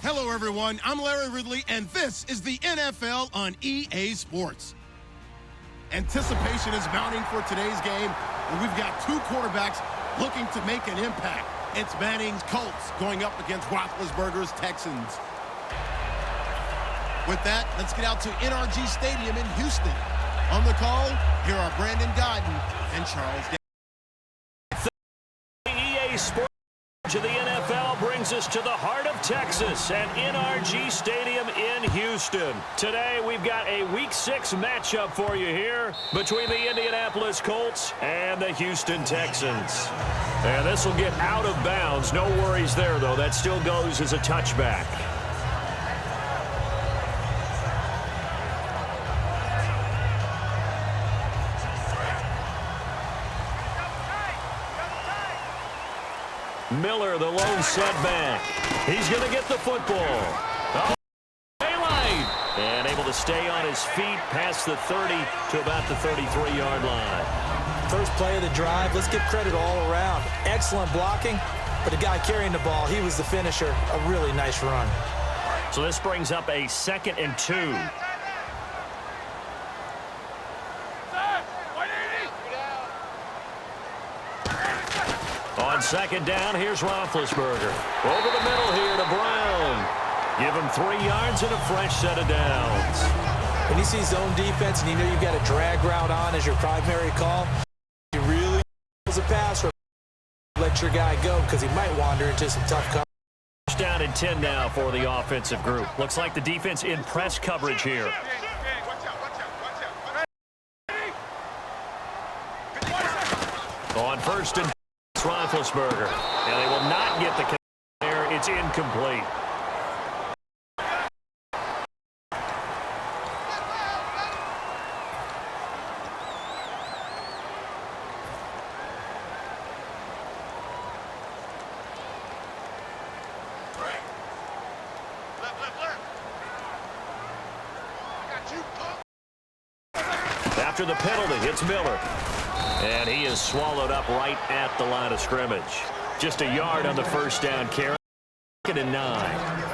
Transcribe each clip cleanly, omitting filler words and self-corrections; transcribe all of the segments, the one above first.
Hello, everyone. I'm Larry Ridley, and this is the NFL on EA Sports. Anticipation is mounting for today's game, and we've got two quarterbacks looking to make an impact. It's Manning's Colts going up against Roethlisberger's Texans. With that, let's get out to NRG Stadium in Houston. On the call, here are Brandon Godden and Charles Davis. EA Sports to the NFL brings us to the heart of Texas at NRG Stadium in Houston. Today, we've got a Week 6 matchup for you here between the Indianapolis Colts and the Houston Texans. And this will get out of bounds. No worries there, though. That still goes as a touchback. Miller, the lone setback. He's going to get the football. Oh, daylight. And able to stay on his feet past the 30 to about the 33-yard line. First play of the drive. Let's give credit all around. Excellent blocking, but the guy carrying the ball, he was the finisher. A really nice run. So this brings up a 2nd and 2. On 2nd down, here's Roethlisberger. Over the middle here to Brown. Give him 3 yards and a fresh set of downs. When you see zone defense and you know you've got a drag route on as your primary call, you really as a passer, let your guy go because he might wander into some tough coverage. Down and 10 now for the offensive group. Looks like the defense in press coverage here. On 1st and Roethlisberger. And they will not get the there. It's incomplete. After the penalty, it's Miller. And he is swallowed up right at the line of scrimmage. Just a yard on the first down carry. 2nd and 9.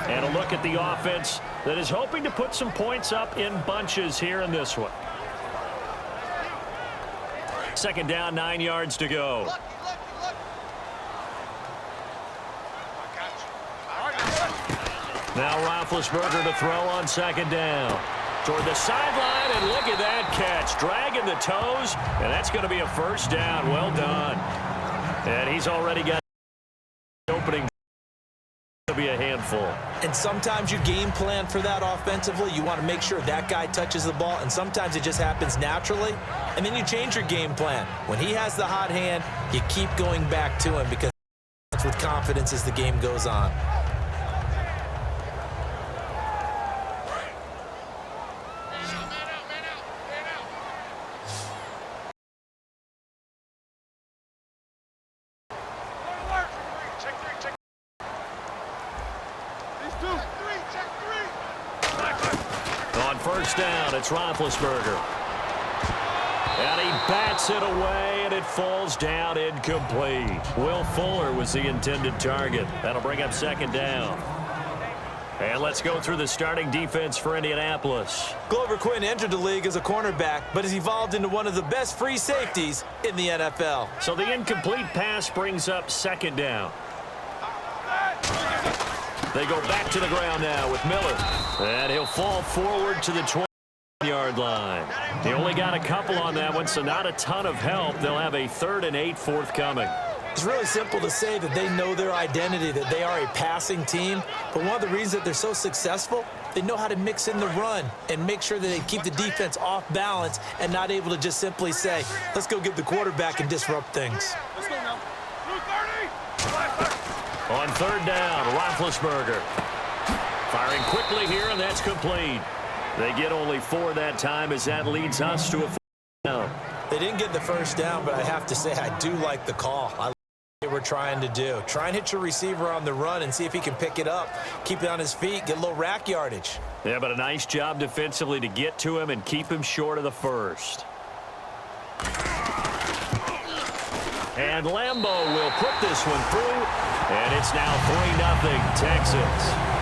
And a look at the offense that is hoping to put some points up in bunches here in this one. 2nd down, 9 yards to go. Now Roethlisberger to throw on 2nd down. Toward the sideline, and look at that catch. Dragging the toes, and that's going to be a first down. Well done. And he's already got opening to be a handful. And sometimes you game plan for that offensively. You want to make sure that guy touches the ball, and sometimes it just happens naturally. And then you change your game plan. When he has the hot hand, you keep going back to him because that's with confidence as the game goes on. On 1st down, it's Roethlisberger. And he bats it away, and it falls down incomplete. Will Fuller was the intended target. That'll bring up 2nd down. And let's go through the starting defense for Indianapolis. Glover Quinn entered the league as a cornerback, but has evolved into one of the best free safeties in the NFL. So the incomplete pass brings up 2nd down. They go back to the ground now with Miller. And he'll fall forward to the 20-yard line. They only got a couple on that one, so not a ton of help. They'll have a 3rd and 8 forthcoming. It's really simple to say that they know their identity, that they are a passing team. But one of the reasons that they're so successful, they know how to mix in the run and make sure that they keep the defense off balance and not able to just simply say, let's go get the quarterback and disrupt things. Let's go now. On 3rd down, Roethlisberger. Firing quickly here, and that's complete. They get only 4 that time as that leads us to a 4th down. They didn't get the first down, but I have to say I do like the call. I like what they were trying to do. Try and hit your receiver on the run and see if he can pick it up, keep it on his feet, get a little rack yardage. Yeah, but a nice job defensively to get to him and keep him short of the first. And Lambeau will put this one through, and it's now 3-0 Texans.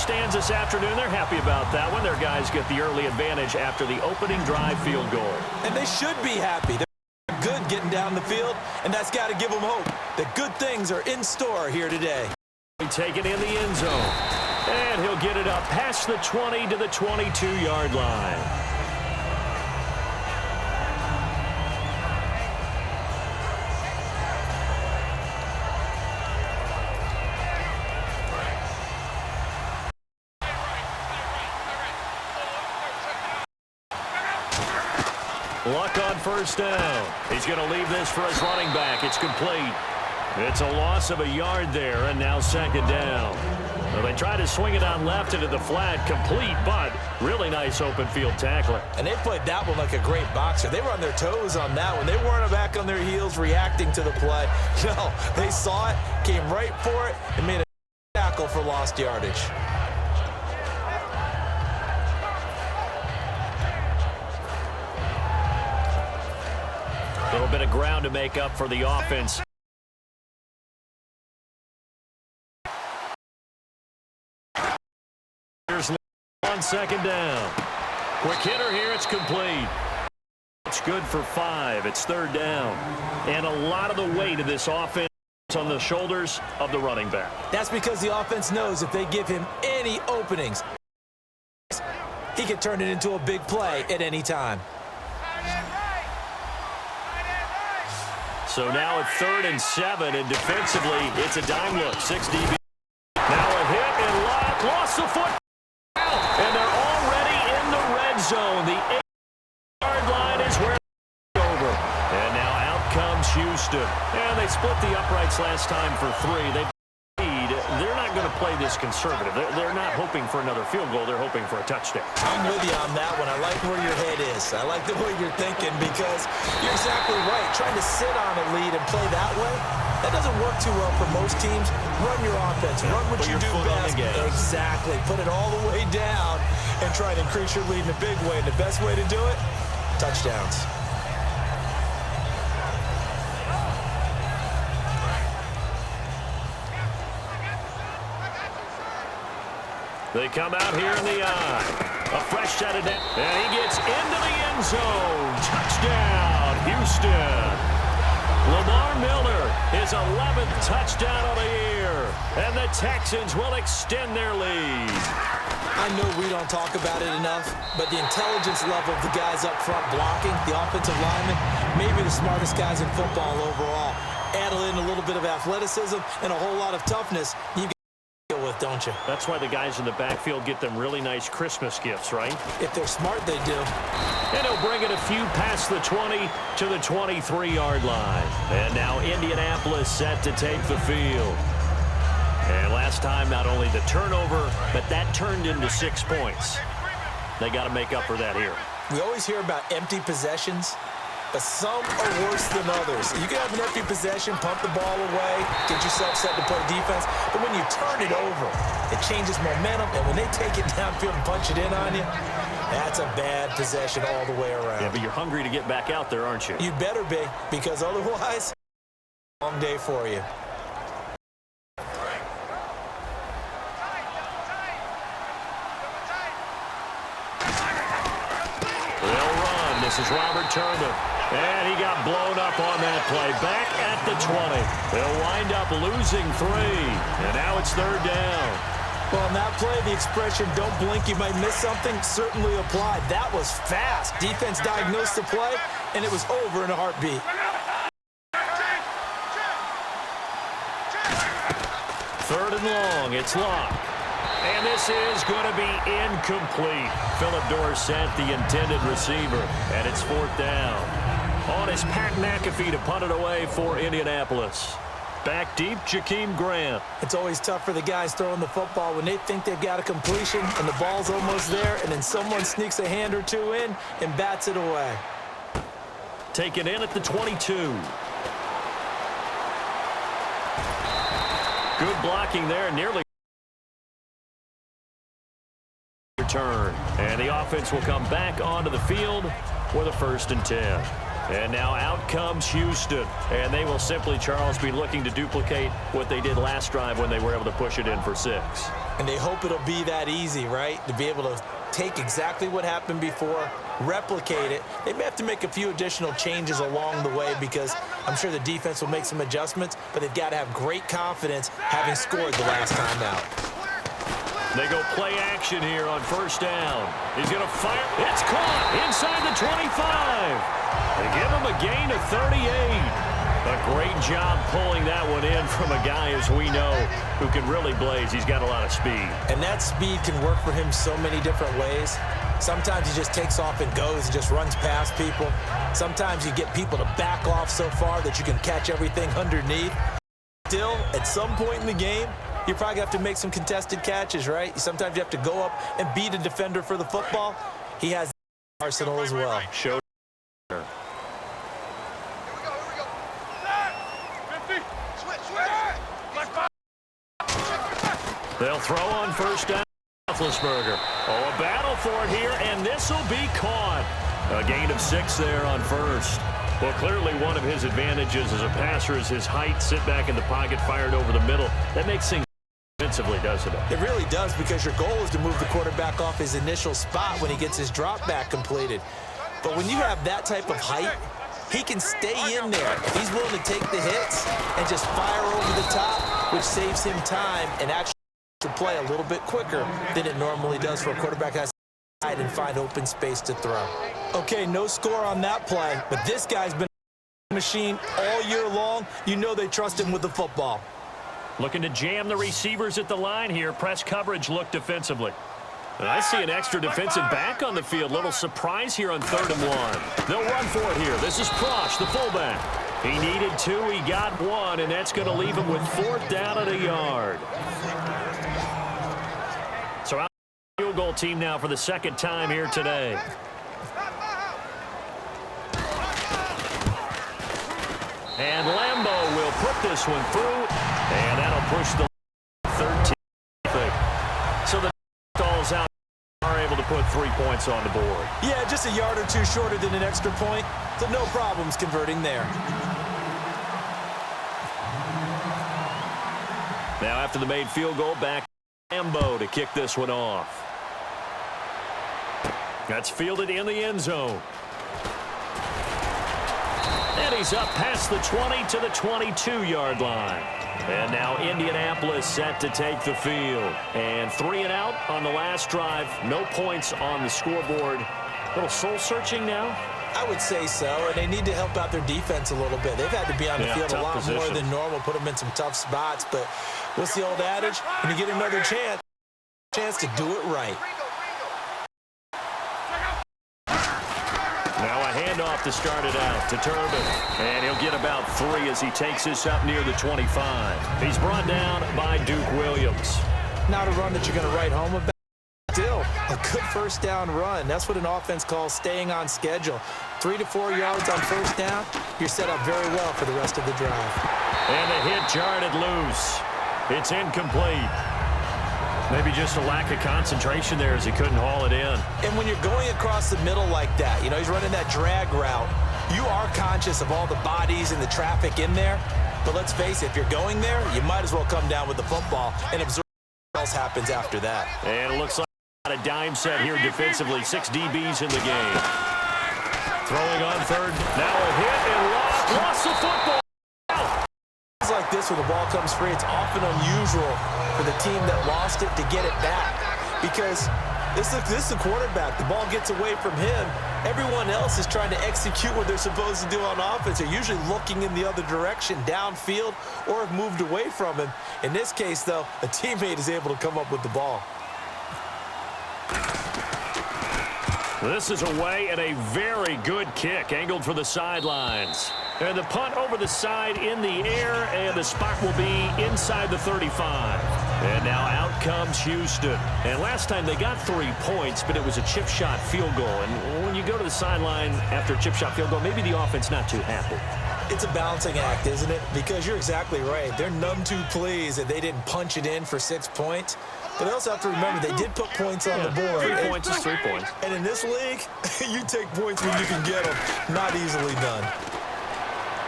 stands this afternoon, they're happy about that one. Their guys get the early advantage after the opening drive field goal. And they should be happy. They're good getting down the field, and that's got to give them hope that good things are in store here today. Take it in the end zone. And he'll get it up past the 20 to the 22-yard line. Luck on first down. He's going to leave this for his running back. It's complete. It's a loss of a yard there, and now second down. Well, they try to swing it on left into the flat, complete, but really nice open field tackling. And they played that one like a great boxer. They were on their toes on that one. They weren't back on their heels reacting to the play. No, they saw it, came right for it, and made a tackle for lost yardage. A little bit of ground to make up for the offense. Here's on second down. Quick hitter here. It's complete. It's good for 5. It's third down. And a lot of the weight of this offense on the shoulders of the running back. That's because the offense knows if they give him any openings, he can turn it into a big play at any time. So now it's 3rd and 7, and defensively, it's a dime look. 6 DB. Now a hit and lock. Lost the foot. And they're already in the red zone. The 8-yard line is where it's over. And now out comes Houston. And they split the uprights last time for 3. They're not going to play this conservative. They're not hoping for another field goal. They're hoping for a touchdown. I'm with you on that one. I like where your head is. I like the way you're thinking because you're exactly right. Trying to sit on a lead and play that way, that doesn't work too well for most teams. Run your offense. Run what you do best. Exactly. Put it all the way down and try to increase your lead in a big way. And the best way to do it, touchdowns. They come out here in the eye. A fresh set of net. And he gets into the end zone. Touchdown, Houston. Lamar Miller, his 11th touchdown of the year. And the Texans will extend their lead. I know we don't talk about it enough, but the intelligence level of the guys up front blocking, the offensive linemen, maybe the smartest guys in football overall. Add in a little bit of athleticism and a whole lot of toughness. You deal with, don't you? That's why the guys in the backfield get them really nice Christmas gifts, right? If they're smart, they do. And he'll bring it a few past the 20 to the 23-yard line. And now Indianapolis set to take the field. And last time, not only the turnover, but that turned into 6 points. They got to make up for that here. We always hear about empty possessions, but some are worse than others. You can have an empty possession, pump the ball away, get yourself set to play defense, but when you turn it over, it changes momentum, and when they take it downfield and punch it in on you, that's a bad possession all the way around. Yeah, but you're hungry to get back out there, aren't you? You better be, because otherwise, long day for you. This is Robert Turner. And he got blown up on that play. Back at the 20. They'll wind up losing 3. And now it's 3rd down. Well, on that play, the expression, don't blink, you might miss something, certainly applied. That was fast. Defense diagnosed the play, and it was over in a heartbeat. 3rd and long. It's Locke. And this is going to be incomplete. Philip Dorsett, the intended receiver. And it's 4th down. On his Pat McAfee to punt it away for Indianapolis. Back deep, Jakeem Grant. It's always tough for the guys throwing the football when they think they've got a completion and the ball's almost there, and then someone sneaks a hand or two in and bats it away. Taken in at the 22. Good blocking there, nearly return. And the offense will come back onto the field for the 1st and 10. And now out comes Houston. And they will simply, Charles, be looking to duplicate what they did last drive when they were able to push it in for 6. And they hope it'll be that easy, right? To be able to take exactly what happened before, replicate it. They may have to make a few additional changes along the way because I'm sure the defense will make some adjustments, but they've got to have great confidence having scored the last time out. They go play action here on first down. He's going to fire. It's caught inside the 25. They give him a gain of 38. A great job pulling that one in from a guy, as we know, who can really blaze. He's got a lot of speed. And that speed can work for him so many different ways. Sometimes he just takes off and goes and just runs past people. Sometimes you get people to back off so far that you can catch everything underneath. Still, at some point in the game, you probably have to make some contested catches, right? Sometimes you have to go up and beat a defender for the football. He has the arsenal as well. Showed. They'll throw on first down. Roethlisberger. Oh, a battle for it here, and this will be caught. A gain of 6 there on first. Well, clearly one of his advantages as a passer is his height. Sit back in the pocket, fired over the middle. That makes things defensively, doesn't it? It really does, because your goal is to move the quarterback off his initial spot when he gets his drop back completed. But when you have that type of height, he can stay in there. If he's willing to take the hits and just fire over the top, which saves him time and actually to play a little bit quicker than it normally does for a quarterback that has to hide and find open space to throw. Okay, no score on that play, but this guy's been a machine all year long. You know they trust him with the football. Looking to jam the receivers at the line here. Press coverage look defensively. And I see an extra defensive back on the field. Little surprise here on 3rd and 1. They'll run for it here. This is Prosh, the fullback. He needed 2. He got 1, and that's going to leave him with 4th down at a yard. So out field goal team now for the 2nd time here today. And Lambeau will put this one through, and that'll push the 13. So the Dolls out are able to put 3 points on the board. Yeah, just a yard or 2 shorter than an extra point, so no problems converting there. Now after the made field goal, back Lambeau to kick this one off. That's fielded in the end zone. And he's up past the 20 to the 22-yard line. And now Indianapolis set to take the field. And 3 and out on the last drive. No points on the scoreboard. A little soul-searching now? I would say so, and they need to help out their defense a little bit. They've had to be on the field a lot more than normal, put them in some tough spots. But what's the old adage? When you get another chance to do it right. Now a handoff to start it out to Turbin. And he'll get about 3 as he takes this up near the 25. He's brought down by Duke Williams. Not a run that you're going to write home about. Still, a good first down run. That's what an offense calls staying on schedule. 3 to 4 yards on first down. You're set up very well for the rest of the drive. And the hit jarred it loose. It's incomplete. Maybe just a lack of concentration there as he couldn't haul it in. And when you're going across the middle like that, you know, he's running that drag route, you are conscious of all the bodies and the traffic in there. But let's face it, if you're going there, you might as well come down with the football and observe what else happens after that. And it looks like a dime set here defensively. 6 DBs in the game. Throwing on 3rd. Now a hit and lost the football. Like this, when the ball comes free, it's often unusual for the team that lost it to get it back, because this is the quarterback. The ball gets away from him. Everyone else is trying to execute what they're supposed to do on offense. They're usually looking in the other direction, downfield, or have moved away from him. In this case, though, a teammate is able to come up with the ball. This is away and a very good kick, angled for the sidelines. And the punt over the side in the air, and the spot will be inside the 35. And now out comes Houston. And last time they got 3 points, but it was a chip shot field goal. And when you go to the sideline after a chip shot field goal, maybe the offense not too happy. It's a balancing act, isn't it? Because you're exactly right. They're none too pleased that they didn't punch it in for 6 points. But they also have to remember they did put points on the board. 3 points is 3 points. And in this league, you take points when you can get them. Not easily done.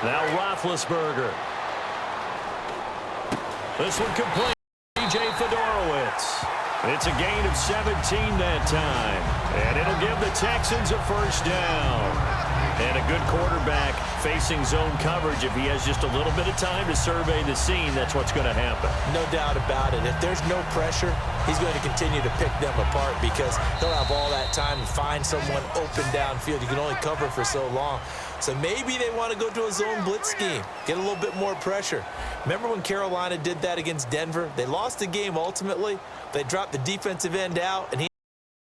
Now Roethlisberger. This one complete. T.J. Fedorowicz. It's a gain of 17 that time. And it'll give the Texans a first down. And a good quarterback facing zone coverage. If he has just a little bit of time to survey the scene, that's what's going to happen. No doubt about it. If there's no pressure, he's going to continue to pick them apart because he'll have all that time to find someone open downfield. You can only cover for so long. So maybe they want to go to a zone blitz scheme, get a little bit more pressure. Remember when Carolina did that against Denver? They lost the game ultimately. They dropped the defensive end out, and he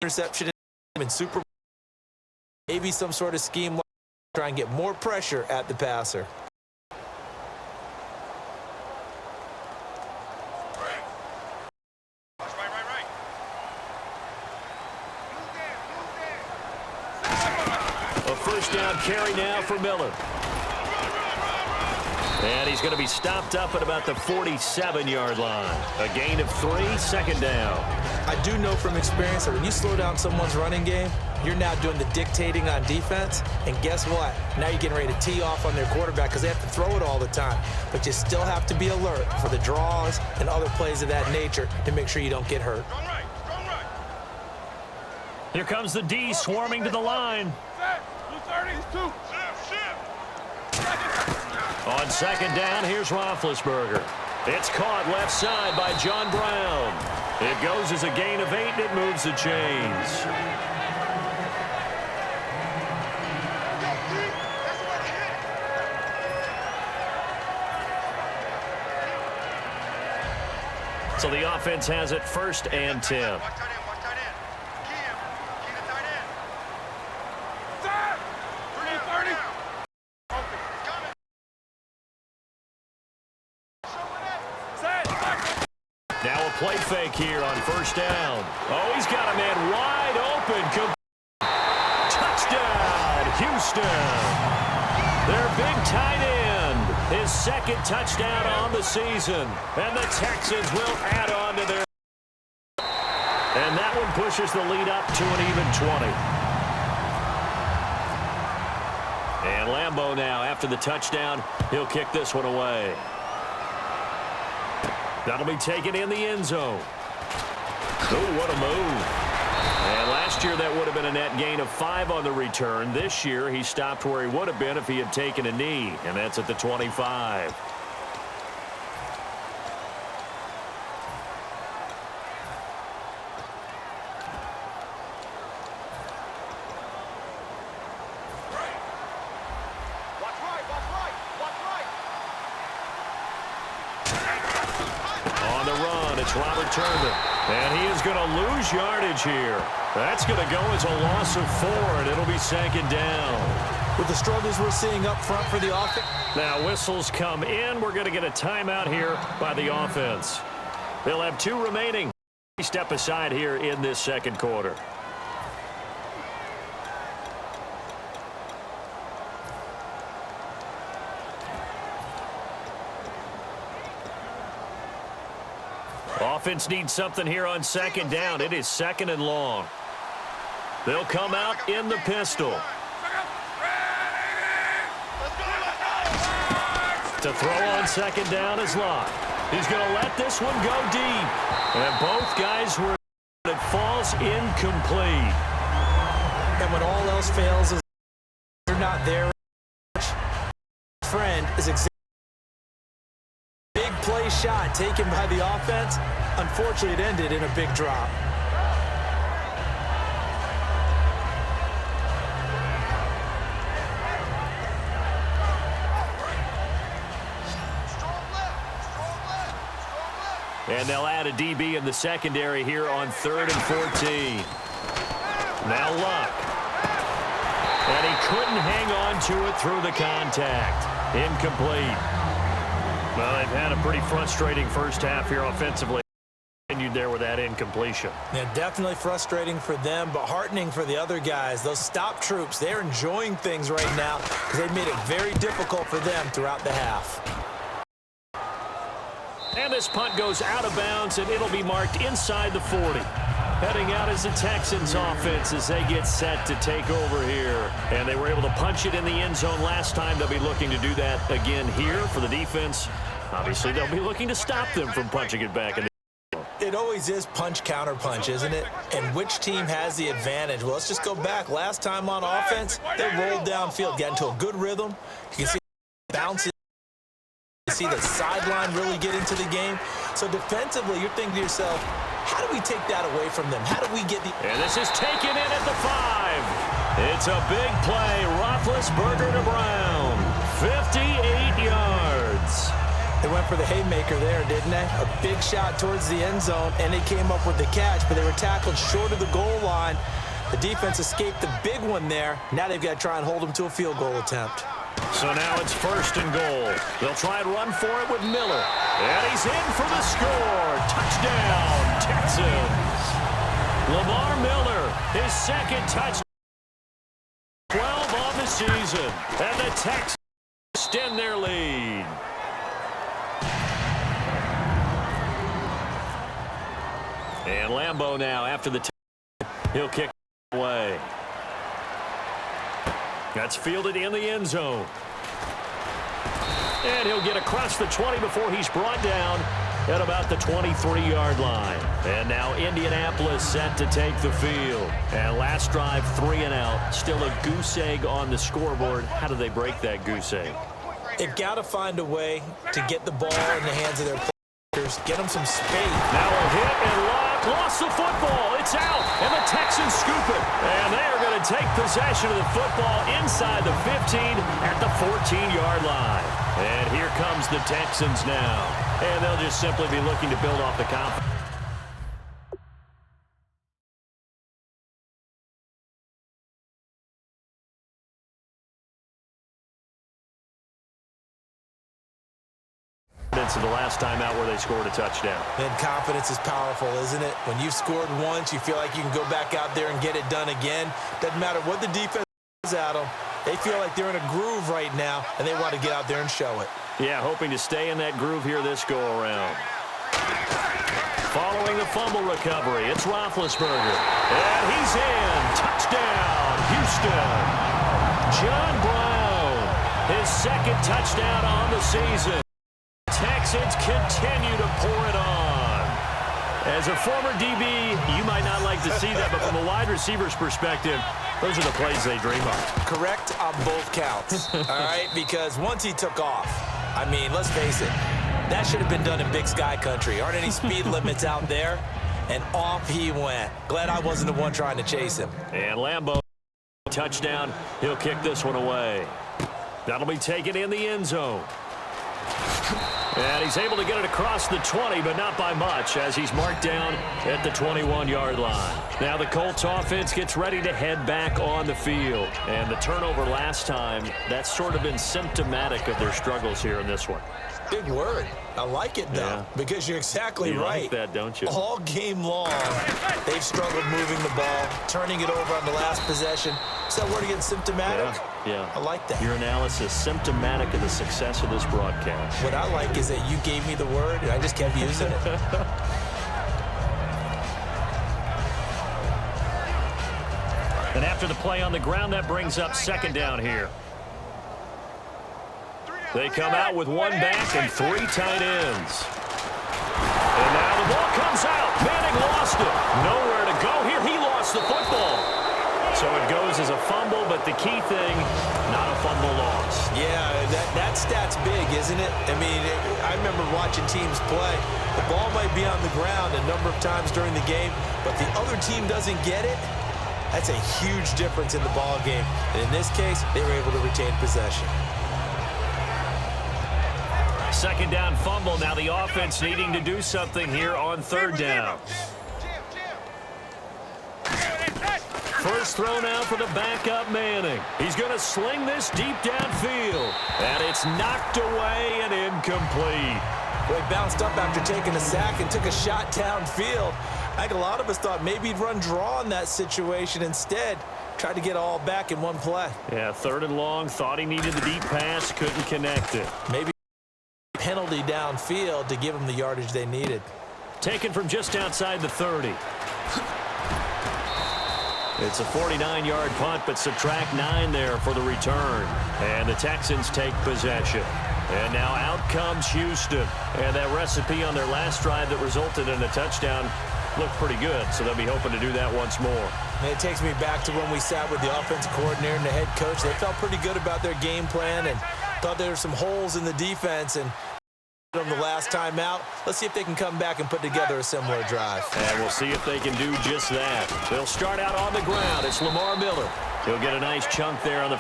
interception in Super Bowl. Maybe some sort of scheme like try and get more pressure at the passer. A first down carry now for Miller. And he's going to be stopped up at about the 47-yard line. A gain of 3, second down. I do know from experience that when you slow down someone's running game, you're now doing the dictating on defense. And guess what? Now you're getting ready to tee off on their quarterback because they have to throw it all the time. But you still have to be alert for the draws and other plays of that nature to make sure you don't get hurt. Here comes the D swarming to the line. On second down, here's Roethlisberger. It's caught left side by John Brown. It goes as a gain of 8, and it moves the chains. So the offense has it 1st and 10. Now a play fake here on 1st down. Oh, he's got a man wide open. Touchdown, Houston. Their big tight end. His 2nd touchdown on the season. And the Texans will add on to their... And that one pushes the lead up to an even 20. And Lambeau now, after the touchdown, he'll kick this one away. That'll be taken in the end zone. Oh, what a move. And last year that would have been a net gain of 5 on the return. This year he stopped where he would have been if he had taken a knee, and that's at the 25. It's Robert Turner, and he is going to lose yardage here. That's going to go as a loss of 4, and it'll be 2nd down. With the struggles we're seeing up front for the offense. Now whistles come in. We're going to get a timeout here by the offense. They'll have 2 remaining. Step aside here in this 2nd quarter. Offense needs something here on 2nd down. It is 2nd and long. They'll come out in the pistol. To throw on 2nd down is Locke. He's going to let this one go deep. And both guys were... It falls incomplete. And when all else fails, they're not there. Friend is exactly... Big play shot taken by the offense. Unfortunately, it ended in a big drop. And they'll add a DB in the secondary here on 3rd and 14. Now Luck. And he couldn't hang on to it through the contact. Incomplete. Well, they've had a pretty frustrating first half here offensively. Continued there with that incompletion. Yeah, definitely frustrating for them, but heartening for the other guys. Those stop troops, they're enjoying things right now because they've made it very difficult for them throughout the half. And this punt goes out of bounds, and it'll be marked inside the 40. Heading out is the Texans offense as they get set to take over here. And they were able to punch it in the end zone last time. They'll be looking to do that again here for the defense. Obviously, they'll be looking to stop them from punching it back in the end zone. It always is punch, counter punch, isn't it? And which team has the advantage? Well, let's just go back. Last time on offense, they rolled downfield, got into a good rhythm. You can see bounces. You see the sideline really get into the game. So defensively, you're thinking to yourself, how do we take that away from them? How do we get the... And this is taken in at the 5. It's a big play. Roethlisberger to Brown. 58 yards. They went for the haymaker there, didn't they? A big shot towards the end zone, and they came up with the catch, but they were tackled short of the goal line. The defense escaped the big one there. Now they've got to try and hold them to a field goal attempt. So now it's 1st and goal. They'll try and run for it with Miller. And he's in for the score. Touchdown, Texans. Lamar Miller, his 2nd touchdown. 12 on the season. And the Texans extend their lead. And Lambeau now after the he'll kick away. That's fielded in the end zone. And he'll get across the 20 before he's brought down at about the 23-yard line. And now Indianapolis set to take the field. And last drive, 3 and out. Still a goose egg on the scoreboard. How do they break that goose egg? They've got to find a way to get the ball in the hands of their players, get them some space. Now a hit and lock. Lost the football. It's out. And the Texans scoop it. And they are going to take possession of the football inside the 15 at the 14-yard line. And here comes the Texans now. And they'll just simply be looking to build off the confidence. Of the last time out where they scored a touchdown. And confidence is powerful, isn't it? When you've scored once, you feel like you can go back out there and get it done again. Doesn't matter what the defense is at them. They feel like they're in a groove right now, and they want to get out there and show it. Yeah, hoping to stay in that groove here this go-around. Following the fumble recovery, it's Roethlisberger. And he's in. Touchdown, Houston. John Brown, his 2nd touchdown on the season. Texans continue to pour it on. As a former DB, you might not like to see that, but from a wide receiver's perspective, those are the plays they dream of. Correct on both counts, all right? Because once he took off, I mean, let's face it, that should have been done in Big Sky Country. Aren't any speed limits out there? And off he went. Glad I wasn't the one trying to chase him. And Lambeau, touchdown. He'll kick this one away. That'll be taken in the end zone. And he's able to get it across the 20, but not by much, as he's marked down at the 21-yard line. Now the Colts offense gets ready to head back on the field. And the turnover last time, that's sort of been symptomatic of their struggles here in this one. Big word. I like it, though, because you're exactly right. You like that, don't you? All game long, they've struggled moving the ball, turning it over on the last possession. Is that word again, symptomatic? Yeah. I like that. Your analysis, symptomatic of the success of this broadcast. What I like is that you gave me the word, and I just kept using it. And after the play on the ground, that brings up 2nd down here. They come out with 1 back and 3 tight ends. And now the ball comes out. Manning lost it. Nowhere to go here. He lost the football. So it goes as a fumble, but the key thing, not a fumble loss. Yeah, that stat's big, isn't it? I mean, I remember watching teams play. The ball might be on the ground a number of times during the game, but the other team doesn't get it. That's a huge difference in the ball game. And in this case, they were able to retain possession. 2nd down fumble. Now the offense needing to do something here on 3rd down. First throw now for the backup Manning. He's going to sling this deep downfield. And it's knocked away and incomplete. Well, he bounced up after taking a sack and took a shot downfield. I think a lot of us thought maybe he'd run draw in that situation. Instead, tried to get all back in one play. Yeah, 3rd and long. Thought he needed the deep pass. Couldn't connect it. Maybe penalty downfield to give them the yardage they needed. Taken from just outside the 30. It's a 49-yard punt, but subtract 9 there for the return. And the Texans take possession. And now out comes Houston. And that recipe on their last drive that resulted in a touchdown looked pretty good, so they'll be hoping to do that once more. And it takes me back to when we sat with the offensive coordinator and the head coach. They felt pretty good about their game plan and thought there were some holes in the defense. And on the last time out, let's see if they can come back and put together a similar drive. And we'll see if they can do just that. They'll start out on the ground. It's Lamar Miller. He'll get a nice chunk there on the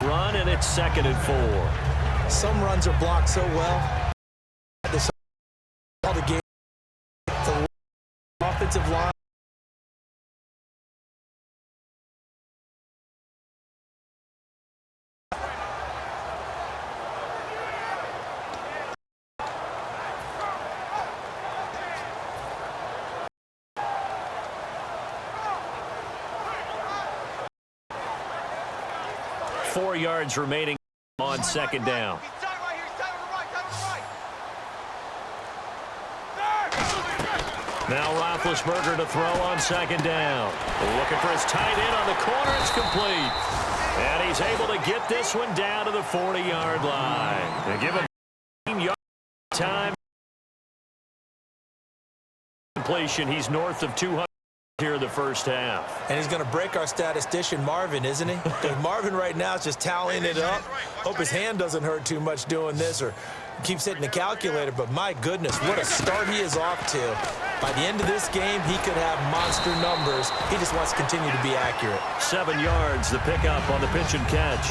run, and it's 2nd and 4. Some runs are blocked so well. The game, the offensive line. Four yards remaining on 2nd down. Now Roethlisberger to throw on 2nd down. Looking for his tight end on the corner. It's complete. And he's able to get this one down to the 40-yard line. They give him 15-yard time. Completion. He's north of 200 here in the first half. And he's going to break our statistician, Marvin, isn't he? Because Marvin right now is just tallying it up. Hope his hand doesn't hurt too much doing this or keeps hitting the calculator. But my goodness, what a start he is off to. By the end of this game, he could have monster numbers. He just wants to continue to be accurate. 7 yards, the pickup on the pitch and catch.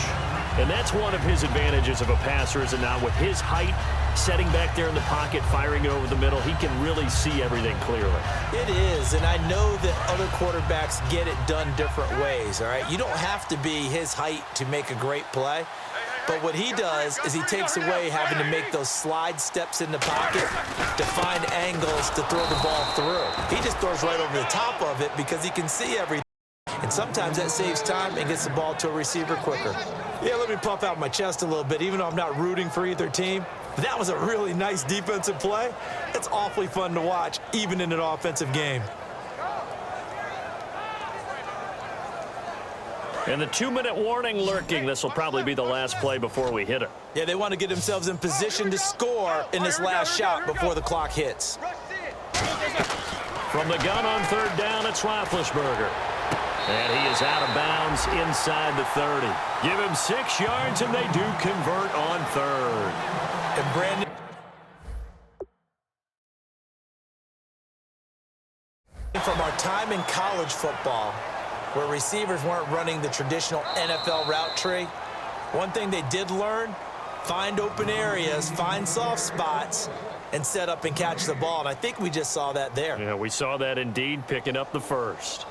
And that's one of his advantages of a passer, is it not? With his height, setting back there in the pocket, firing it over the middle, he can really see everything clearly. It is, and I know that other quarterbacks get it done different ways, all right? You don't have to be his height to make a great play. But what he does is he takes away having to make those slide steps in the pocket to find angles to throw the ball through. He just throws right over the top of it because he can see everything. And sometimes that saves time and gets the ball to a receiver quicker. Yeah, let me puff out my chest a little bit, even though I'm not rooting for either team. That was a really nice defensive play. It's awfully fun to watch, even in an offensive game. And the 2-minute warning lurking. This will probably be the last play before we hit it. Yeah, they want to get themselves in position to score in this last shot before the clock hits. From the gun on 3rd down, it's Roethlisberger. And he is out of bounds inside the 30. Give him 6 yards, and they do convert on 3rd. And Brandon, from our time in college football, where receivers weren't running the traditional NFL route tree, one thing they did learn, find open areas, find soft spots, and set up and catch the ball. And I think we just saw that there. Yeah, we saw that indeed, picking up the first.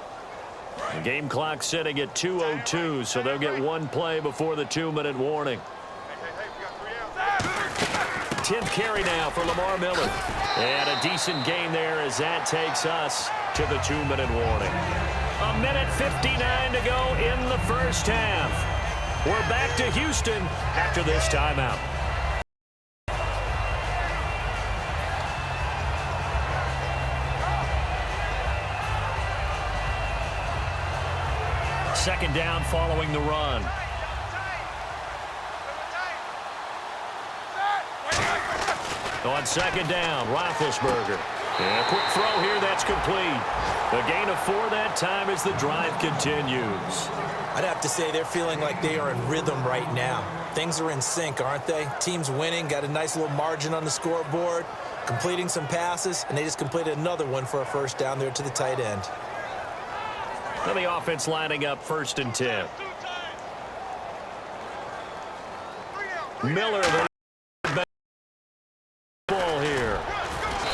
The game clock sitting at 2:02, so they'll get one play before the 2-minute warning. 10th carry now for Lamar Miller. And a decent gain there as that takes us to the 2-minute warning. 1:59 to go in the first half. We're back to Houston after this timeout. Second down following the run. On 2nd down, Roethlisberger. And a quick throw here, that's complete. A gain of 4 that time as the drive continues. I'd have to say they're feeling like they are in rhythm right now. Things are in sync, aren't they? Team's winning, got a nice little margin on the scoreboard, completing some passes, and they just completed another one for a first down there to the tight end. And the offense lining up 1st and 10. Miller, the ball here.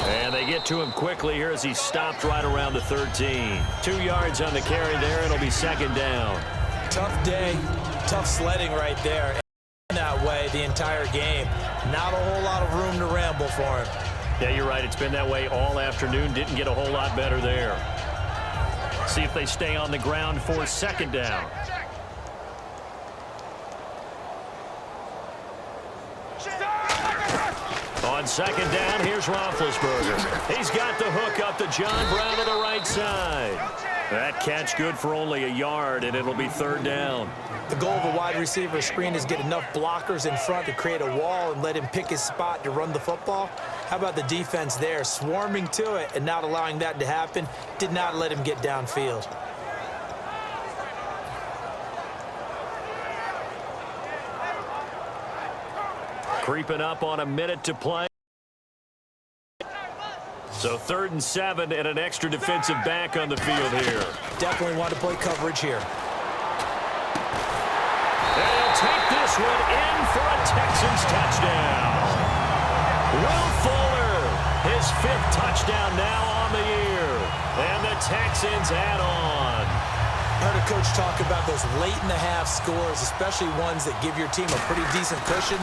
And they get to him quickly here as he stopped right around the 13. 2 yards on the carry there. It'll be 2nd down. Tough day, tough sledding right there. And that way the entire game. Not a whole lot of room to ramble for him. Yeah, you're right. It's been that way all afternoon. Didn't get a whole lot better there. See if they stay on the ground for 2nd down. On 2nd down, here's Roethlisberger. He's got the hook up to John Brown to the right side. That catch good for only a yard, and it'll be third down. The goal of a wide receiver screen is get enough blockers in front to create a wall and let him pick his spot to run the football. How about the defense there, swarming to it and not allowing that to happen? Did not let him get downfield. Creeping up on a minute to play. So 3rd and 7 and an extra defensive back on the field here. Definitely want to play coverage here. And he'll take this one in for a Texans touchdown. Will Fuller, his 5th touchdown now on the year. And the Texans add on. I heard a coach talk about those late-in-the-half scores, especially ones that give your team a pretty decent cushion.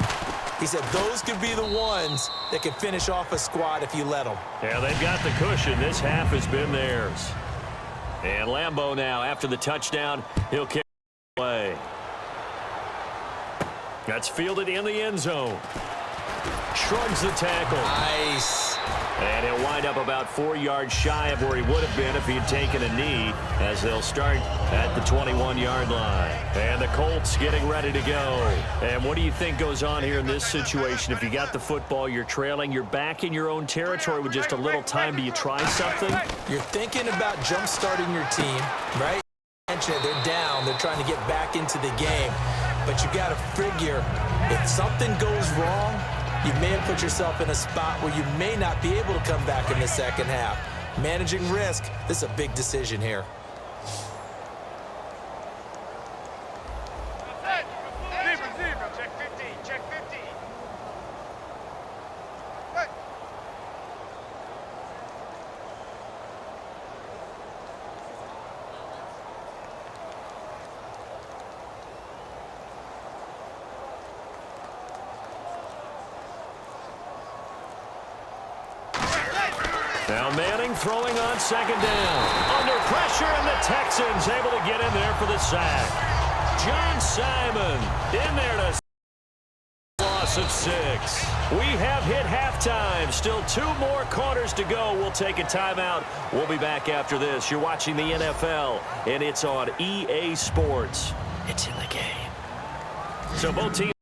He said those could be the ones that can finish off a squad if you let them. Yeah, they've got the cushion. This half has been theirs. And Lambeau now, after the touchdown, he'll kick away. That's fielded in the end zone. Shrugs the tackle. Nice. And he'll wind up about 4 yards shy of where he would have been if he had taken a knee, as they'll start at the 21-yard line. And the Colts getting ready to go. And what do you think goes on here in this situation? If you got the football, you're trailing, you're back in your own territory with just a little time. Do you try something? You're thinking about jump-starting your team, right? They're down. They're trying to get back into the game. But you got to figure, if something goes wrong, you may have put yourself in a spot where you may not be able to come back in the second half. Managing risk, this is a big decision here. Check 50, check 50. Now Manning throwing on 2nd down. Under pressure, and the Texans able to get in there for the sack. John Simon in there to loss of 6. We have hit halftime. Still 2 more quarters to go. We'll take a timeout. We'll be back after this. You're watching the NFL, and it's on EA Sports. It's in the game. So both teams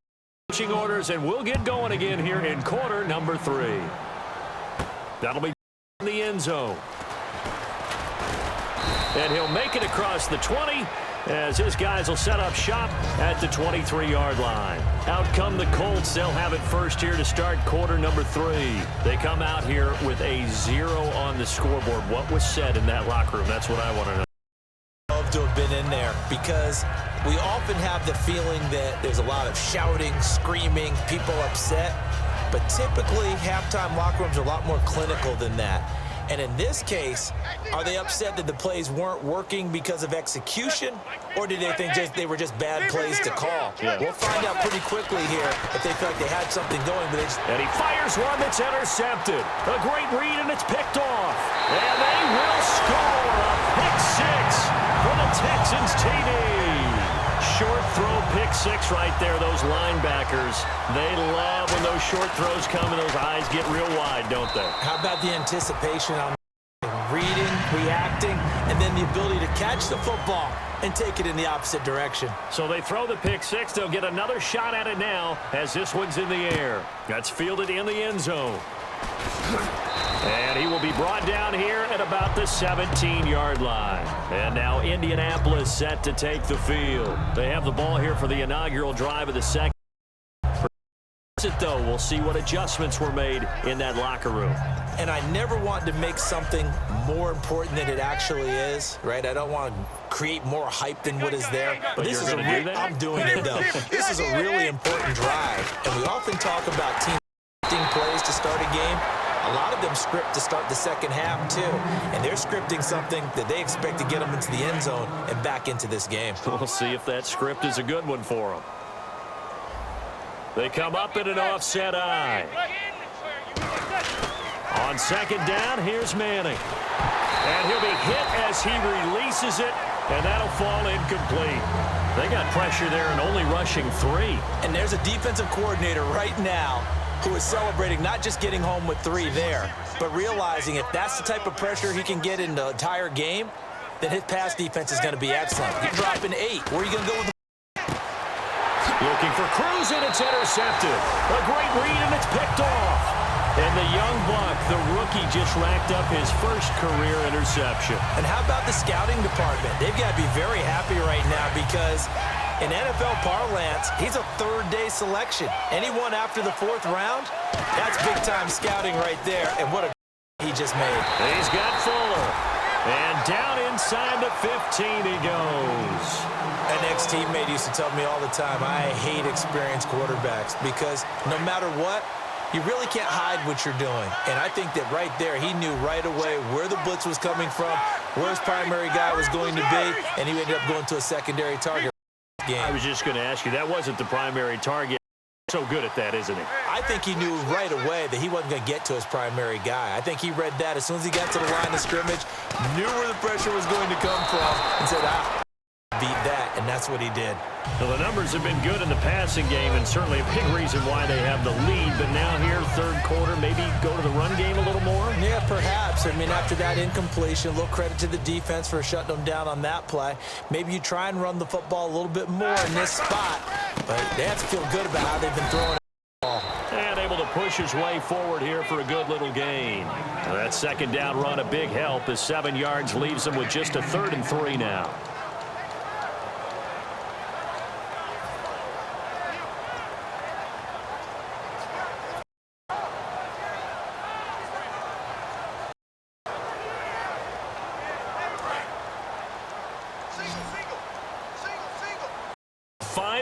coaching orders, and we'll get going again here in quarter number 3. That'll be in the end zone. And he'll make it across the 20 as his guys will set up shop at the 23-yard line. Out come the Colts. They'll have it first here to start quarter number 3. They come out here with a 0 on the scoreboard. What was said in that locker room? That's what I want to know. Love to have been in there because we often have the feeling that there's a lot of shouting, screaming, people upset. But typically, halftime locker rooms are a lot more clinical than that. And in this case, are they upset that the plays weren't working because of execution? Or did they think they were just bad plays to call? Yeah. We'll find out pretty quickly here if they feel like they had something going. But and he fires one that's intercepted. A great read, and it's picked off. And they will score a pick 6 for the Texans TD. Short throw, pick 6 right there. Those linebackers, they love when those short throws come and those eyes get real wide, don't they? How about the anticipation on reading, reacting, and then the ability to catch the football and take it in the opposite direction? So they throw the pick 6. They'll get another shot at it now as this one's in the air. That's fielded in the end zone. And he will be brought down here at about the 17-yard line. And now Indianapolis set to take the field. They have the ball here for the inaugural drive of the second. Though we'll see what adjustments were made in that locker room. And I never want to make something more important than it actually is, right? I don't want to create more hype than what is there. But this is do that? I'm doing it though. This is a really important drive, and we often talk about team plays to start a game. A lot of them script to start the second half too, and they're scripting something that they expect to get them into the end zone and back into this game. We'll see if that script is a good one for them. They come up in an offset eye. On second down, here's Manning. And he'll be hit as he releases it, and that'll fall incomplete. They got pressure there and only rushing 3. And there's a defensive coordinator right now who is celebrating not just getting home with 3 there, but realizing if that's the type of pressure he can get in the entire game, then his pass defense is going to be excellent. You're dropping 8. Where are you going to go with the... Looking for Cruz, and it's intercepted. A great read, and it's picked off. And the young buck, the rookie, just racked up his first career interception. And how about the scouting department? They've got to be very happy right now because in NFL parlance, he's a third-day selection. Anyone after the 4th round, that's big-time scouting right there. And what a he just made. He's got Fuller. And down inside the 15 he goes. An ex-teammate used to tell me all the time, I hate experienced quarterbacks because no matter what, you really can't hide what you're doing. And I think that right there, he knew right away where the blitz was coming from, where his primary guy was going to be, and he ended up going to a secondary target game. I was just going to ask you, that wasn't the primary target. So good at that, isn't he? I think he knew right away that he wasn't going to get to his primary guy. I think he read that as soon as he got to the line of scrimmage, knew where the pressure was going to come from, and said, beat that, and that's what he did. Well, the numbers have been good in the passing game, and certainly a big reason why they have the lead. But now here, third quarter, maybe go to the run game a little more? Yeah, perhaps. I mean, after that incompletion, a little credit to the defense for shutting them down on that play. Maybe you try and run the football a little bit more in this spot, but they have to feel good about how they've been throwing it. And able to push his way forward here for a good little gain. That second down run, a big help as 7 yards leaves him with just a 3rd and 3 now.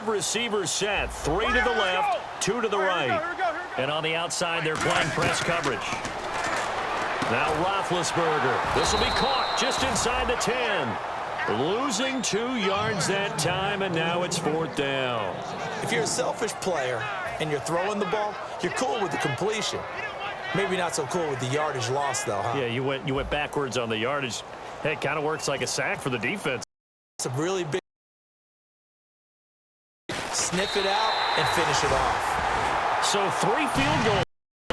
Receivers set, 3 to the left, 2 to the right. And on the outside, they're playing press coverage. Now Roethlisberger. This will be caught just inside the 10. Losing 2 yards that time, and now it's 4th down. If you're a selfish player and you're throwing the ball, you're cool with the completion. Maybe not so cool with the yardage loss, though, huh? Yeah, you went backwards on the yardage. Hey, it kind of works like a sack for the defense. It's a really big... Sniff it out and finish it off. So 3 field goals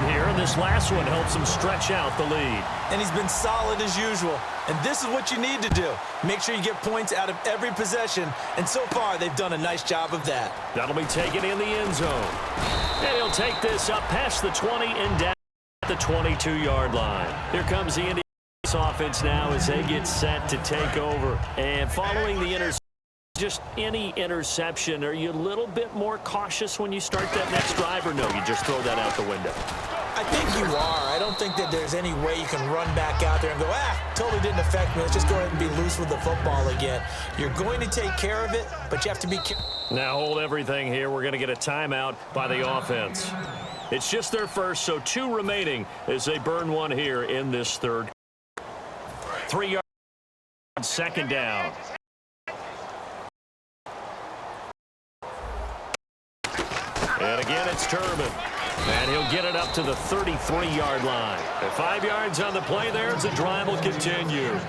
here, and this last one helps him stretch out the lead. And he's been solid as usual. And this is what you need to do. Make sure you get points out of every possession. And so far, they've done a nice job of that. That'll be taken in the end zone. And he'll take this up past the 20 and down at the 22-yard line. Here comes the Indianapolis offense now as they get set to take over. And following the interception, just any interception, are you a little bit more cautious when you start that next drive, or no, you just throw that out the window? I think you are. I don't think that there's any way you can run back out there and go, totally didn't affect me. Let's just go ahead and be loose with the football again. You're going to take care of it, but you have to be careful. Now hold everything here. We're going to get a timeout by the offense. It's just their first, so 2 remaining as they burn one here in this third. 3 yards, second down. And again, it's Turbin. And he'll get it up to the 33-yard line. At 5 yards on the play there, the drive will continue.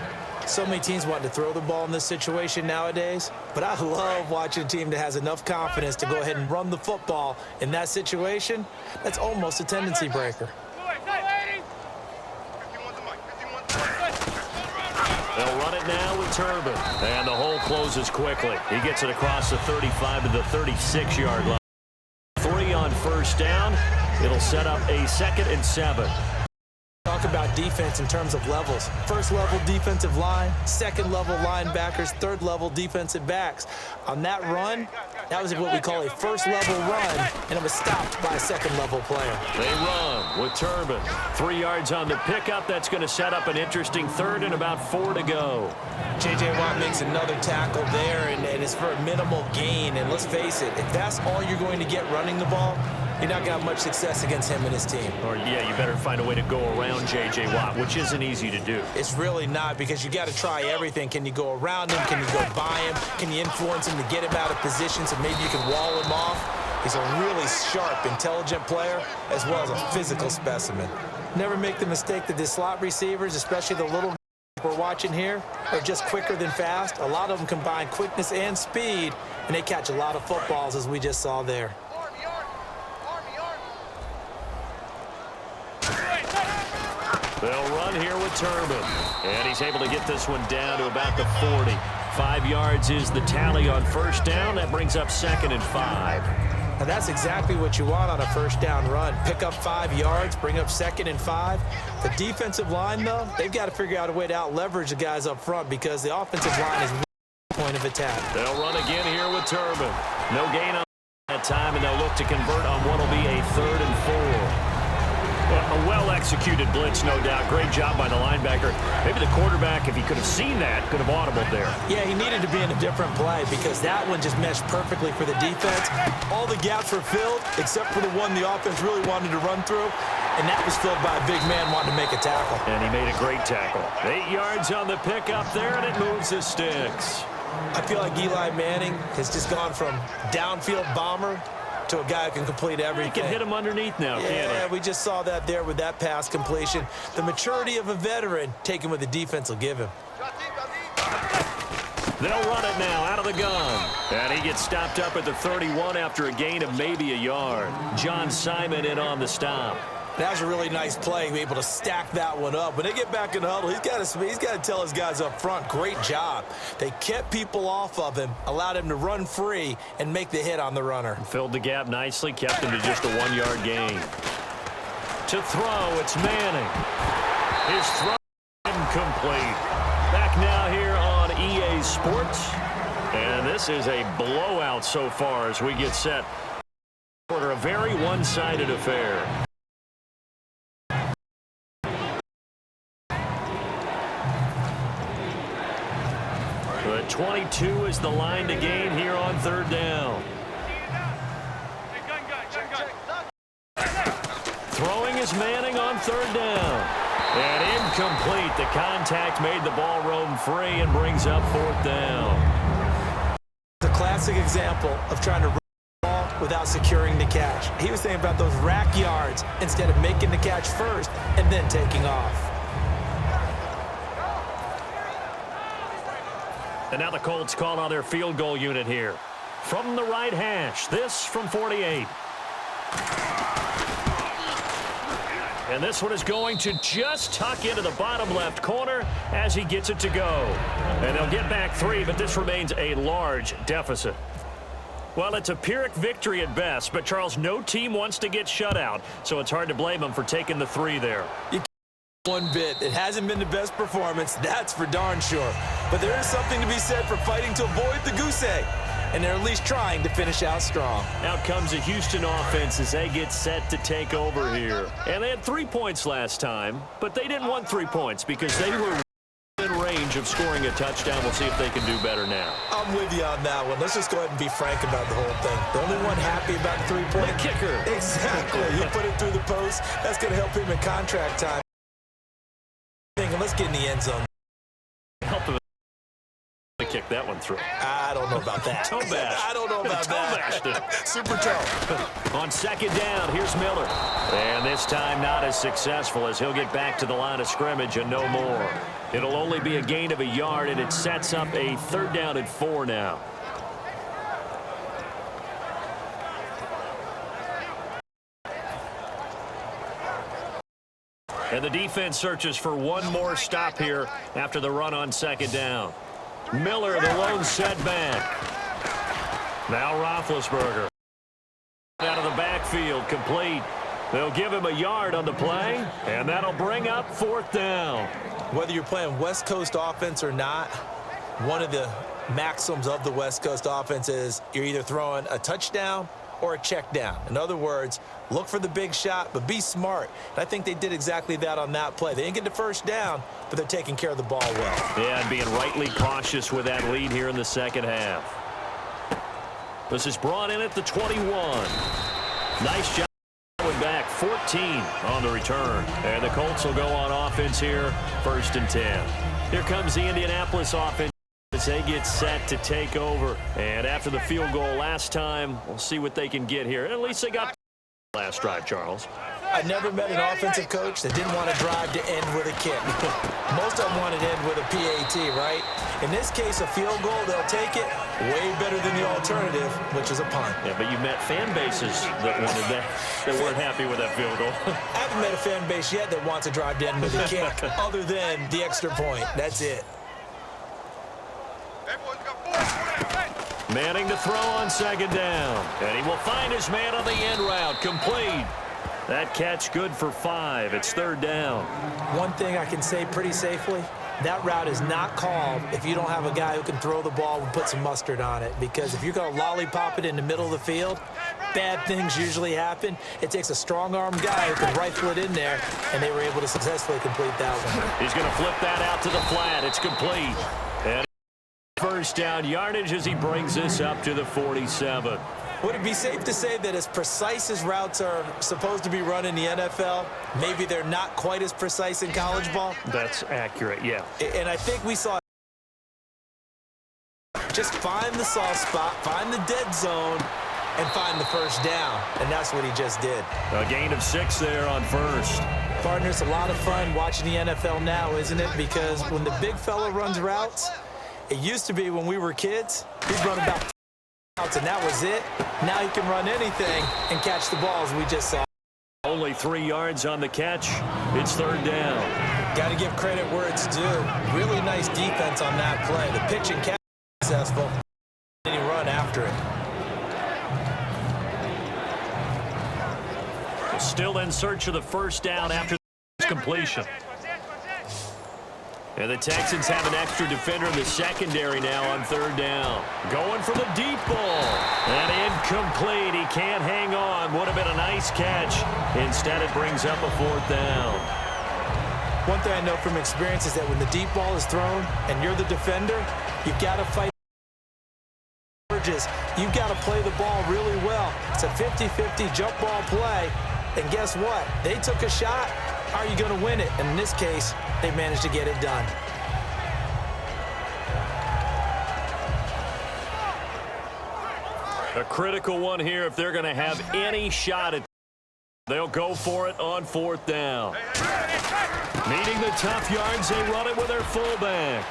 So many teams want to throw the ball in this situation nowadays, but I love watching a team that has enough confidence to go ahead and run the football in that situation. That's almost a tendency breaker. They'll run it now with Turbin. And the hole closes quickly. He gets it across the 35 to the 36-yard line. 3 on first down. It'll set up a 2nd and 7. Talk about defense in terms of levels. First level defensive line, second level linebackers, third level defensive backs. On that run, that was what we call a first level run, and it was stopped by a second level player. They run with Turbin. 3 yards on the pickup. That's going to set up an interesting 3rd and about 4 to go. J.J. Watt makes another tackle there, and it's for a minimal gain. And let's face it, if that's all you're going to get running the ball, you're not going to have much success against him and his team. Or, yeah, you better find a way to go around J.J. Watt, which isn't easy to do. It's really not, because you got to try everything. Can you go around him? Can you go by him? Can you influence him to get him out of position so maybe you can wall him off? He's a really sharp, intelligent player, as well as a physical specimen. Never make the mistake that the slot receivers, especially the little we're watching here, are just quicker than fast. A lot of them combine quickness and speed, and they catch a lot of footballs, as we just saw there. They'll run here with Turbin. And he's able to get this one down to about the 40. 5 yards is the tally on first down. That brings up 2nd and 5. And that's exactly what you want on a first down run. Pick up 5 yards, bring up 2nd and 5. The defensive line, though, they've got to figure out a way to out-leverage the guys up front because the offensive line is point of attack. They'll run again here with Turbin. No gain on that time, and they'll look to convert on what will be a 3rd and 4. A well-executed blitz, no doubt. Great job by the linebacker. Maybe the quarterback, if he could have seen that, could have audibled there. Yeah, he needed to be in a different play because that one just meshed perfectly for the defense. All the gaps were filled except for the one the offense really wanted to run through, and that was filled by a big man wanting to make a tackle. And he made a great tackle. 8 yards on the pickup there, and it moves the sticks. I feel like Eli Manning has just gone from downfield bomber to a guy who can complete everything. He can hit him underneath now, can't he? Yeah, we just saw that there with that pass completion. The maturity of a veteran taking what the defense will give him. They'll run it now out of the gun. And he gets stopped up at the 31 after a gain of maybe a yard. John Simon in on the stop. That was a really nice play, be able to stack that one up. When they get back in the huddle, he's got to tell his guys up front, great job. They kept people off of him, allowed him to run free and make the hit on the runner. Filled the gap nicely, kept him to just a 1-yard gain. To throw, it's Manning. His throw incomplete. Back now here on EA Sports. And this is a blowout so far as we get set for a very one-sided affair. The 22 is the line to gain here on 3rd down. Throwing is Manning on 3rd down. And incomplete. The contact made the ball roam free and brings up 4th down. It's a classic example of trying to run the ball without securing the catch. He was thinking about those rack yards instead of making the catch first and then taking off. And now the Colts call on their field goal unit here. From the right hash, this from 48. And this one is going to just tuck into the bottom left corner as he gets it to go. And they'll get back 3, but this remains a large deficit. Well, it's a Pyrrhic victory at best, but Charles, no team wants to get shut out, so it's hard to blame them for taking the 3 there. One bit. It hasn't been the best performance, that's for darn sure. But there is something to be said for fighting to avoid the goose egg. And they're at least trying to finish out strong. Out comes the Houston offense as they get set to take over here. And they had 3 points last time, but they didn't want 3 points because they were in range of scoring a touchdown. We'll see if they can do better now. I'm with you on that one. Let's just go ahead and be frank about the whole thing. The only one happy about the 3-point. The kicker. Exactly. He put it through the post. That's going to help him in contract time. Let's get in the end zone. Help him to kick that one through. I don't know about that. Toe bash. I don't know about that. Super toe. On 2nd down, here's Miller. And this time not as successful as he'll get back to the line of scrimmage and no more. It'll only be a gain of a yard, and it sets up a 3rd down and 4 now. And the defense searches for one more stop here after the run on 2nd down. Miller, the lone setback. Now Roethlisberger. Out of the backfield, complete. They'll give him a yard on the play, and that'll bring up 4th down. Whether you're playing West Coast offense or not, one of the maxims of the West Coast offense is you're either throwing a touchdown or a check down. In other words, look for the big shot, but be smart. And I think they did exactly that on that play. They didn't get the 1st down, but they're taking care of the ball well. Yeah, and being rightly cautious with that lead here in the 2nd half. This is brought in at the 21. Nice job going back. 14 on the return. And the Colts will go on offense here, 1st and 10. Here comes the Indianapolis offense as they get set to take over. And after the field goal last time, we'll see what they can get here. At least they got last drive, Charles. I never met an offensive coach that didn't want to drive to end with a kick. Most of them wanted to end with a PAT, right? In this case, a field goal, they'll take it way better than the alternative, which is a punt. Yeah, but you met fan bases that wanted that, that weren't happy with that field goal. I haven't met a fan base yet that wants to drive to end with a kick other than the extra point. That's it. Manning to throw on second down. And he will find his man on the end route. Complete. That catch good for 5. It's third down. One thing I can say pretty safely, that route is not called if you don't have a guy who can throw the ball and put some mustard on it. Because if you're going to lollipop it in the middle of the field, bad things usually happen. It takes a strong-arm guy who can rifle it in there, and they were able to successfully complete that one. He's going to flip that out to the flat. It's complete. And first down yardage as he brings this up to the 47. Would it be safe to say that as precise as routes are supposed to be run in the NFL, maybe they're not quite as precise in college ball? That's accurate, yeah. And I think we saw just find the soft spot, find the dead zone, and find the first down. And that's what he just did. A gain of 6 there on first. Partner, it's a lot of fun watching the NFL now, isn't it? Because when the big fella runs routes, it used to be when we were kids, he'd run about routes, and that was it. Now he can run anything and catch the balls we just saw. Only 3 yards on the catch. It's third down. Got to give credit where it's due. Really nice defense on that play. The pitch and catch was successful, and he run after it. Still in search of the first down after the completion. And the Texans have an extra defender in the secondary now on third down. Going for the deep ball. And incomplete. He can't hang on. Would have been a nice catch. Instead, it brings up a fourth down. One thing I know from experience is that when the deep ball is thrown and you're the defender, you've got to fight. You've got to play the ball really well. It's a 50-50 jump ball play. And guess what? They took a shot. How are you going to win it? And in this case, they managed to get it done. A critical one here if they're going to have any shot at it. They'll go for it on fourth down. Needing the tough yards, they run it with their fullback.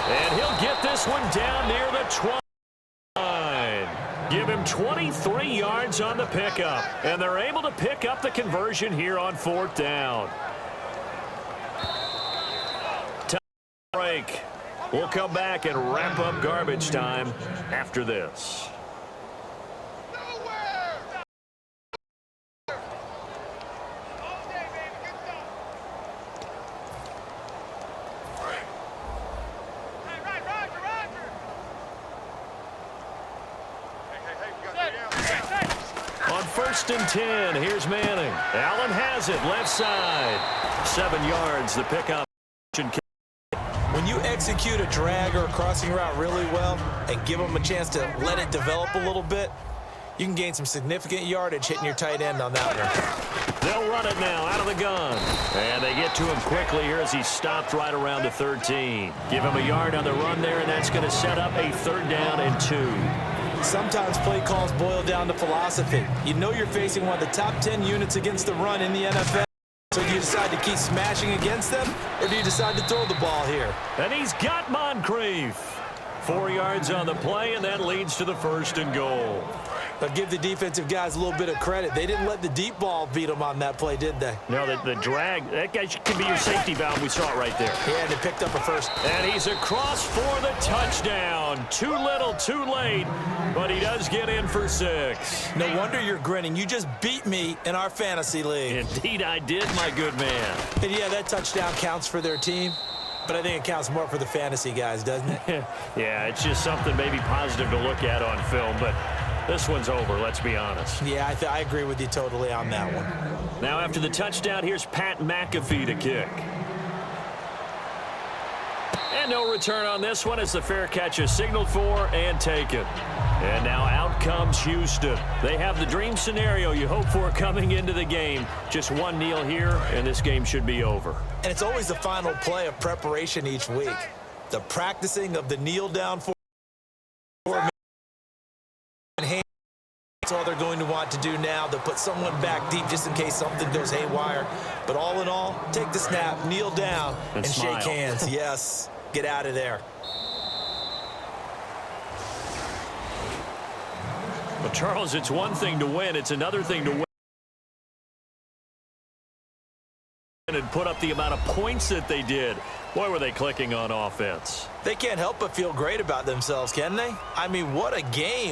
And he'll get this one down near the 20. Give him 23 yards on the pickup. And they're able to pick up the conversion here on fourth down. Time break. We'll come back and wrap up garbage time after this. First and 10. Here's Manning. Allen has it. Left side. 7 yards. The pickup. When you execute a drag or a crossing route really well and give them a chance to let it develop a little bit, you can gain some significant yardage hitting your tight end on that one. They'll run it now out of the gun. And they get to him quickly here as he stopped right around the 13. Give him a yard on the run there, and that's going to set up a third down and 2. Sometimes play calls boil down to philosophy. You know you're facing one of the top 10 units against the run in the NFL. So do you decide to keep smashing against them, or do you decide to throw the ball here? And he's got Moncrief. 4 yards on the play, and that leads to the first and goal. I'll give the defensive guys a little bit of credit. They didn't let the deep ball beat them on that play, did they? No, the drag, that guy can be your safety valve. We saw it right there. Yeah, and they picked up a first. And he's across for the touchdown. Too little, too late, but he does get in for 6. No wonder you're grinning. You just beat me in our fantasy league. Indeed I did, my good man. And yeah, that touchdown counts for their team, but I think it counts more for the fantasy guys, doesn't it? Yeah, it's just something maybe positive to look at on film, but this one's over, let's be honest. Yeah, I agree with you totally on that one. Now after the touchdown, here's Pat McAfee to kick. And no return on this one as the fair catch is signaled for and taken. And now out comes Houston. They have the dream scenario you hope for coming into the game. Just one kneel here, and this game should be over. And it's always the final play of preparation each week. The practicing of the kneel down for that's all they're going to want to do now. They'll put someone back deep just in case something goes haywire. But all in all, take the snap, kneel down, and smile. shake hands. Yes, get out of there. Well, Charles, it's one thing to win. It's another thing to win and put up the amount of points that they did. Boy, were they clicking on offense. They can't help but feel great about themselves, can they? I mean, what a game.